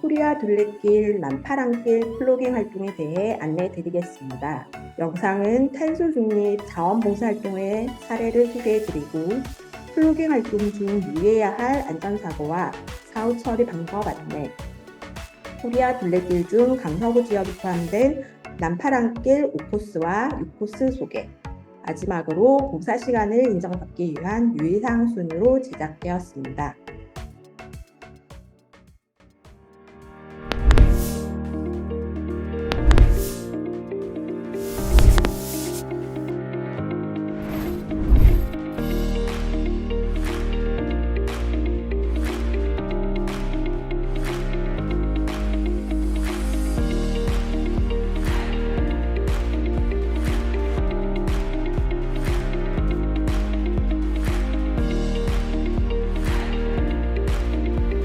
코리아 둘레길 남파랑길 플로깅 활동에 대해 안내해 드리겠습니다. 영상은 탄소 중립 자원봉사활동의 사례를 소개해 드리고 플로깅 활동 중 유의해야 할 안전사고와 사후 처리 방법 안내, 코리아 둘레길 중 강서구 지역이 포함된 남파랑길 5코스와 6코스 소개, 마지막으로 봉사 시간을 인정받기 위한 유의사항 순으로 제작되었습니다.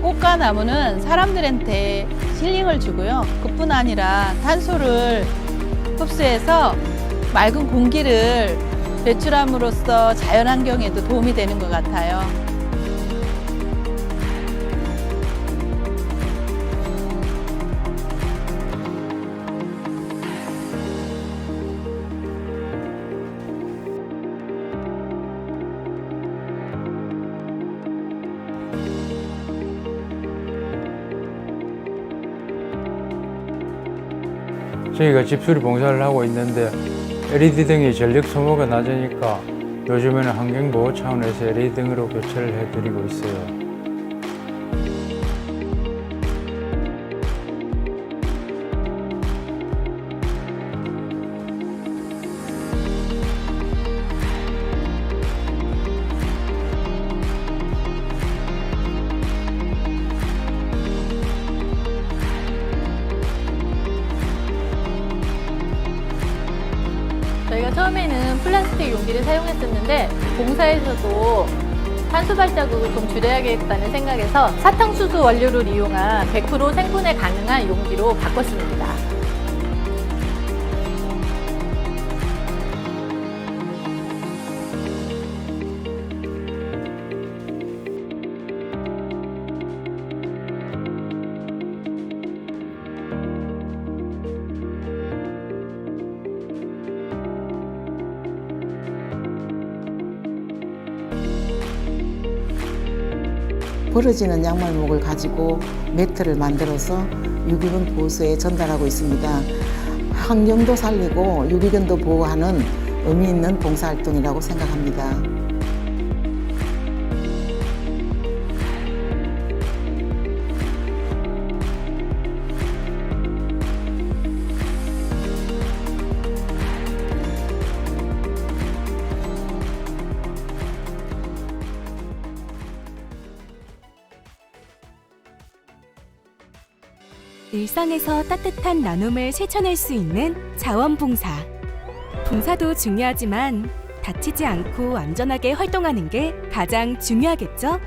꽃과 나무는 사람들한테 힐링을 주고요. 그뿐 아니라 탄소를 흡수해서 맑은 공기를 배출함으로써 자연환경에도 도움이 되는 것 같아요. 저희가 집수리 봉사를 하고 있는데 LED 등의 전력 소모가 낮으니까 요즘에는 환경보호 차원에서 LED 등으로 교체를 해드리고 있어요. 저희가 처음에는 플라스틱 용기를 사용했었는데 봉사에서도 탄소 발자국을 좀 줄여야겠다는 생각에서 사탕수수 원료를 이용한 100% 생분해 가능한 용기로 바꿨습니다. 벌어지는 양말목을 가지고 매트를 만들어서 유기견 보호소에 전달하고 있습니다. 환경도 살리고 유기견도 보호하는 의미 있는 봉사활동이라고 생각합니다. 일상에서 따뜻한 나눔을 실천할 수 있는 자원봉사. 봉사도 중요하지만 다치지 않고 안전하게 활동하는 게 가장 중요하겠죠?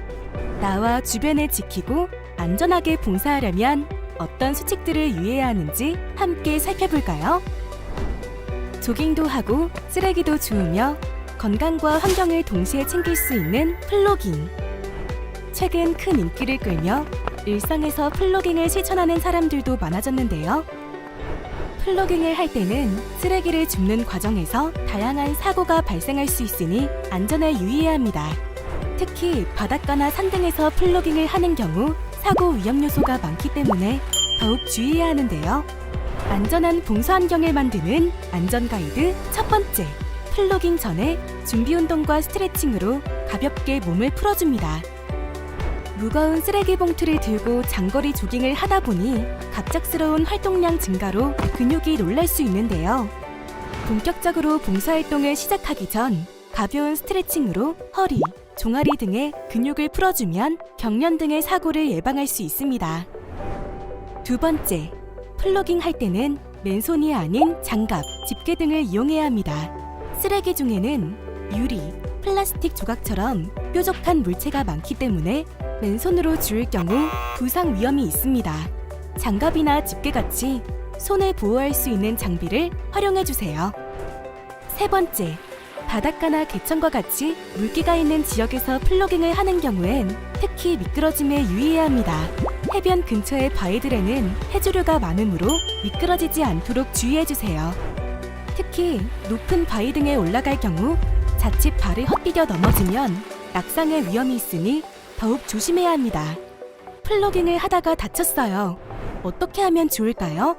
나와 주변을 지키고 안전하게 봉사하려면 어떤 수칙들을 유의해야 하는지 함께 살펴볼까요? 조깅도 하고 쓰레기도 주우며 건강과 환경을 동시에 챙길 수 있는 플로깅. 최근 큰 인기를 끌며 일상에서 플로깅을 실천하는 사람들도 많아졌는데요. 플로깅을 할 때는 쓰레기를 줍는 과정에서 다양한 사고가 발생할 수 있으니 안전에 유의해야 합니다. 특히 바닷가나 산 등에서 플로깅을 하는 경우 사고 위험 요소가 많기 때문에 더욱 주의해야 하는데요. 안전한 봉사 환경을 만드는 안전 가이드 첫 번째, 플로깅 전에 준비 운동과 스트레칭으로 가볍게 몸을 풀어줍니다. 무거운 쓰레기 봉투를 들고 장거리 조깅을 하다 보니 갑작스러운 활동량 증가로 근육이 놀랄 수 있는데요. 본격적으로 봉사활동을 시작하기 전 가벼운 스트레칭으로 허리, 종아리 등의 근육을 풀어주면 경련 등의 사고를 예방할 수 있습니다. 두 번째, 플로깅 할 때는 맨손이 아닌 장갑, 집게 등을 이용해야 합니다. 쓰레기 중에는 유리, 플라스틱 조각처럼 뾰족한 물체가 많기 때문에 맨손으로 주울 경우 부상 위험이 있습니다. 장갑이나 집게같이 손을 보호할 수 있는 장비를 활용해주세요. 세 번째, 바닷가나 개천과 같이 물기가 있는 지역에서 플로깅을 하는 경우엔 특히 미끄러짐에 유의해야 합니다. 해변 근처의 바위들에는 해조류가 많으므로 미끄러지지 않도록 주의해주세요. 특히 높은 바위 등에 올라갈 경우 자칫 발을 헛디뎌 넘어지면 낙상의 위험이 있으니 더욱 조심해야 합니다. 플로깅을 하다가 다쳤어요. 어떻게 하면 좋을까요?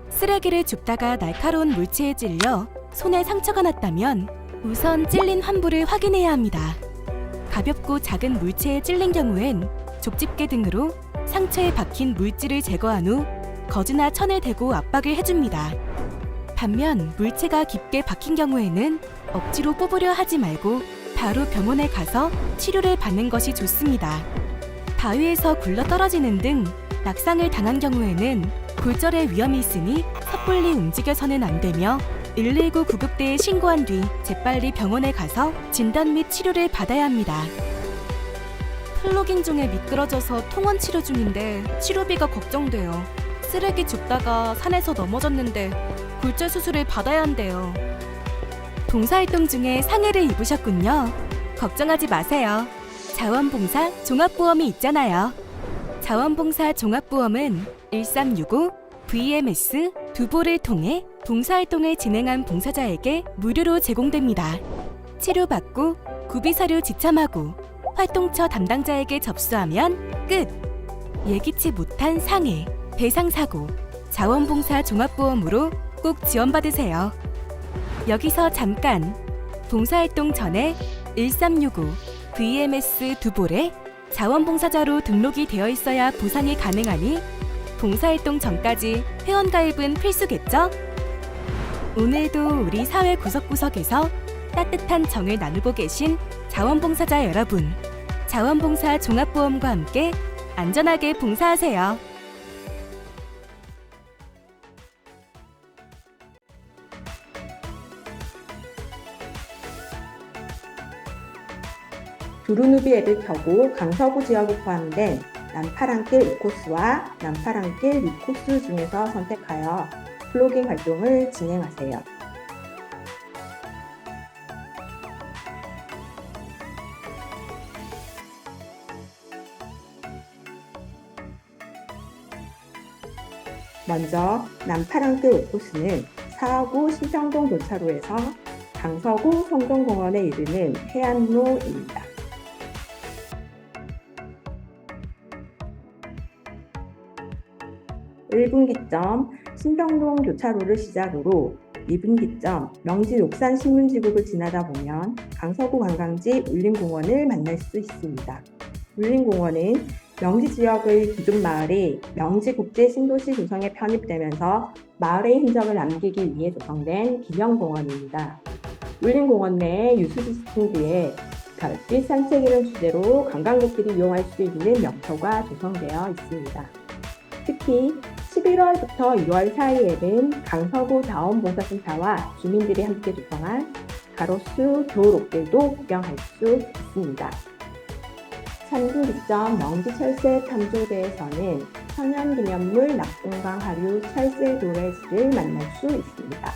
쓰레기를 줍다가 날카로운 물체에 찔려 손에 상처가 났다면 우선 찔린 환부를 확인해야 합니다. 가볍고 작은 물체에 찔린 경우엔 족집게 등으로 상처에 박힌 물질을 제거한 후 거즈나 천을 대고 압박을 해줍니다. 반면 물체가 깊게 박힌 경우에는 억지로 뽑으려 하지 말고 바로 병원에 가서 치료를 받는 것이 좋습니다. 바위에서 굴러 떨어지는 등 낙상을 당한 경우에는 골절의 위험이 있으니 섣불리 움직여서는 안 되며 119 구급대에 신고한 뒤 재빨리 병원에 가서 진단 및 치료를 받아야 합니다. 플로깅 중에 미끄러져서 통원 치료 중인데 치료비가 걱정돼요. 쓰레기 줍다가 산에서 넘어졌는데 골절 수술을 받아야 한대요. 봉사활동 중에 상해를 입으셨군요. 걱정하지 마세요. 자원봉사 종합보험이 있잖아요. 자원봉사 종합보험은 1365 VMS 두보를 통해 봉사활동을 진행한 봉사자에게 무료로 제공됩니다. 치료받고 구비서류 지참하고 활동처 담당자에게 접수하면 끝! 예기치 못한 상해, 대상사고, 자원봉사 종합보험으로 꼭 지원받으세요. 여기서 잠깐! 봉사활동 전에 1365 VMS 두볼에 자원봉사자로 등록이 되어 있어야 보상이 가능하니 봉사활동 전까지 회원가입은 필수겠죠? 오늘도 우리 사회 구석구석에서 따뜻한 정을 나누고 계신 자원봉사자 여러분, 자원봉사 종합보험과 함께 안전하게 봉사하세요. 두루누비 앱을 켜고 강서구 지역을 포함된 남파랑길 2코스와 남파랑길 6코스 중에서 선택하여 플로깅 활동을 진행하세요. 먼저 남파랑길 5코스는 사하구 신평동 교차로에서 강서구 성동공원에 이르는 해안로입니다. 1분기점 신평동 교차로를 시작으로 2분기점 명지 녹산 신문지국을 지나다 보면 강서구 관광지 울림공원을 만날 수 있습니다. 울림공원은 명지 지역의 기존 마을이 명지국제신도시 조성에 편입되면서 마을의 흔적을 남기기 위해 조성된 기념공원입니다. 울림공원 내 유수지층 뒤에 별빛 산책이라는 주제로 관광객들이 이용할 수 있는 명소가 조성되어 있습니다. 특히 11월부터 6월 사이에는 강서구 자원봉사센터와 주민들이 함께 조성한 가로수 겨울옥길도 구경할 수 있습니다. 3분기점 명지철새 탐조대에서는 천연기념물 낙동강 하류 철새 도래지를 만날 수 있습니다.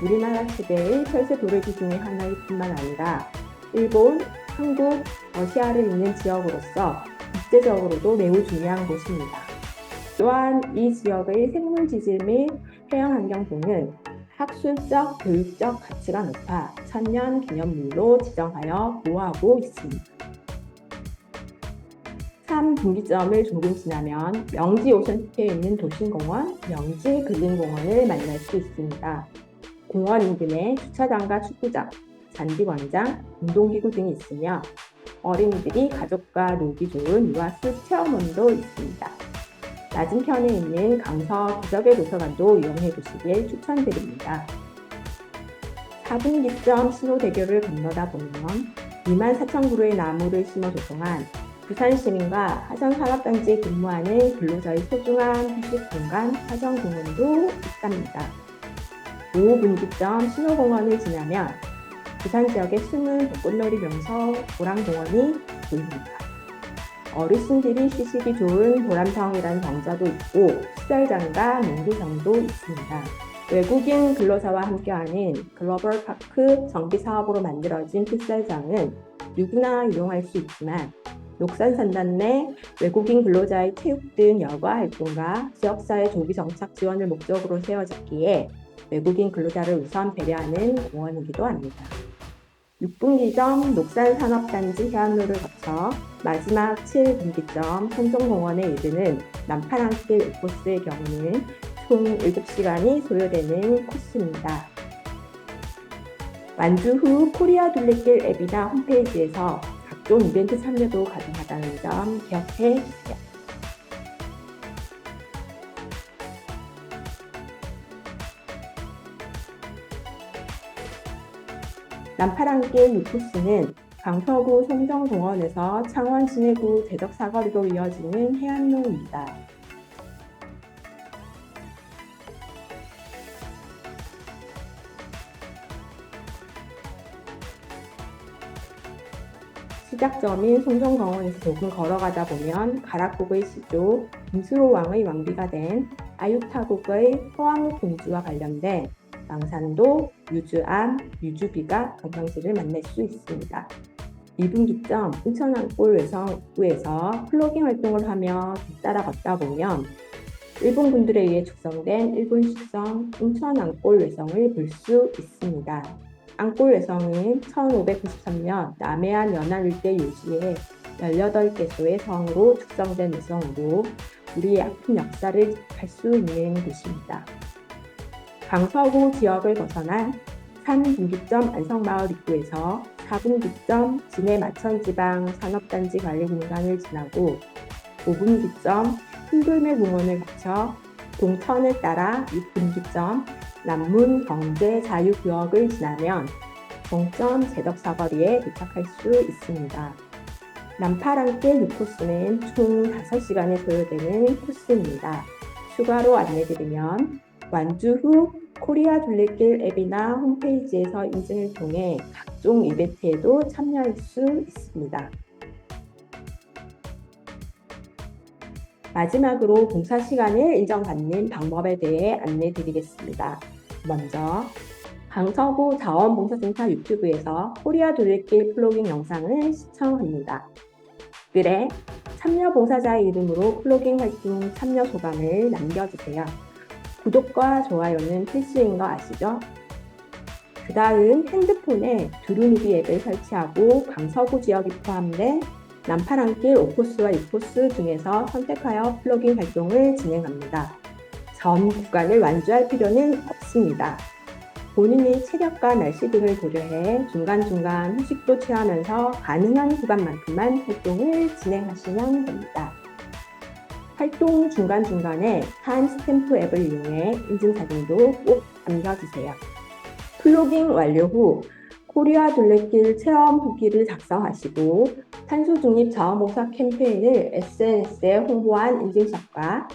우리나라 최대의 철새 도래지 중의 하나일 뿐만 아니라 일본, 한국, 러시아를 잇는 지역으로서 국제적으로도 매우 중요한 곳입니다. 또한 이 지역의 생물지질 및 해양환경 등은 학술적, 교육적 가치가 높아 천년기념물로 지정하여 보호하고 있습니다. 3분기점을 조금 지나면 명지 오션시티에 있는 도심공원, 명지 근린공원을 만날 수 있습니다. 공원 인근에 주차장과 축구장, 잔디광장, 운동기구 등이 있으며 어린이들이 가족과 놀기 좋은 유아숲 체험원도 있습니다. 맞은편에 있는 강서 기적의 도서관도 이용해 보시길 추천드립니다. 4분기점 신호대교를 건너다 보면 24,000그루의 나무를 심어 조성한 부산시민과 화정산업단지에 근무하는 근로자의 소중한 휴식 공간 화정공원도 있답니다. 5분기점 신호공원을 지나면 부산 지역의 숨은 벚꽃놀이 명소 보람공원이 보입니다. 어르신들이 쉬시기 좋은 보람성이라는 정자도 있고 시설장과 농구장도 있습니다. 외국인 근로자와 함께하는 글로벌 파크 정비 사업으로 만들어진 풋살장은 누구나 이용할 수 있지만 녹산산단 내 외국인 근로자의 체육 등 여가 활동과 지역사회 조기 정착 지원을 목적으로 세워졌기에 외국인 근로자를 우선 배려하는 공원이기도 합니다. 6분기점 녹산산업단지 해안로를 거쳐 마지막 7분기점 송정공원에 이르는 남파랑길 코스의 경우는 총 7시간이 소요되는 코스입니다. 완주 후 코리아 둘레길 앱이나 홈페이지에서 각종 이벤트 참여도 가능하다는 점 기억해 주세요. 남파랑길 6코스는 강서구 송정공원에서 창원 시내구 대덕사거리로 이어지는 해안로입니다. 시작점인 송정공원에서 조금 걸어가다 보면 가락국의 시조, 김수로왕의 왕비가 된 아유타국의 허황 공주와 관련된 망산도, 유주암, 유주비가 관광지를 만날 수 있습니다. 2분기점 인천항골 외성 입구에서 플로깅 활동을 하며 뒤따라 걷다 보면 일본 군들에 의해 축성된 일본 식성 인천항골 외성을 볼 수 있습니다. 앙골 외성은 1593년 남해안 연안 일대 요지에 18개소의 성으로 축성된 외성으로 우리의 아픈 역사를 알 수 있는 곳입니다. 강서구 지역을 벗어나 3분기점 안성마을 입구에서 4분기점 진해 마천지방 산업단지 관리공단을 지나고 5분기점 흰돌매 공원을 거쳐 동천을 따라 6분기점 남문 경제 자유구역을 지나면 종점 제덕사거리에 도착할 수 있습니다. 남파랑길 6코스는 총 5시간이 소요되는 코스입니다. 추가로 안내드리면 완주 후 코리아 둘레길 앱이나 홈페이지에서 인증을 통해 각종 이벤트에도 참여할 수 있습니다. 마지막으로 봉사 시간을 인정받는 방법에 대해 안내드리겠습니다. 먼저 강서구 자원봉사센터 유튜브에서 코리아 둘레길 플로깅 영상을 시청합니다. 글에 참여 봉사자의 이름으로 플로깅 활동 참여 소감을 남겨주세요. 구독과 좋아요는 필수인 거 아시죠? 그 다음 핸드폰에 두루누리 앱을 설치하고 강서구 지역이 포함된 남파랑길 5코스와 6코스 중에서 선택하여 플로깅 활동을 진행합니다. 전 구간을 완주할 필요는 없습니다. 본인의 체력과 날씨 등을 고려해 중간중간 휴식도 취하면서 가능한 구간만큼만 활동을 진행하시면 됩니다. 활동 중간중간에 타임스탬프 앱을 이용해 인증사진도 꼭 남겨주세요. 플로깅 완료 후 코리아 둘레길 체험 후기를 작성하시고 탄소중립 자원봉사 캠페인을 SNS에 홍보한 인증샷과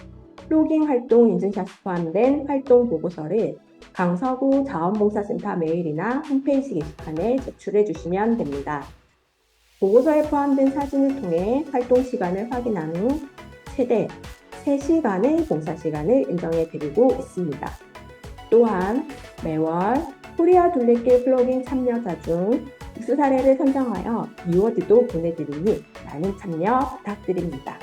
플로깅 활동 인증샷이 포함된 활동 보고서를 강서구 자원봉사센터 메일이나 홈페이지 게시판에 제출해 주시면 됩니다. 보고서에 포함된 사진을 통해 활동 시간을 확인한 후 최대 3시간의 봉사 시간을 인정해 드리고 있습니다. 또한 매월 코리아 둘레길 플로깅 참여자 중 특수 사례를 선정하여 리워드도 보내드리니 많은 참여 부탁드립니다.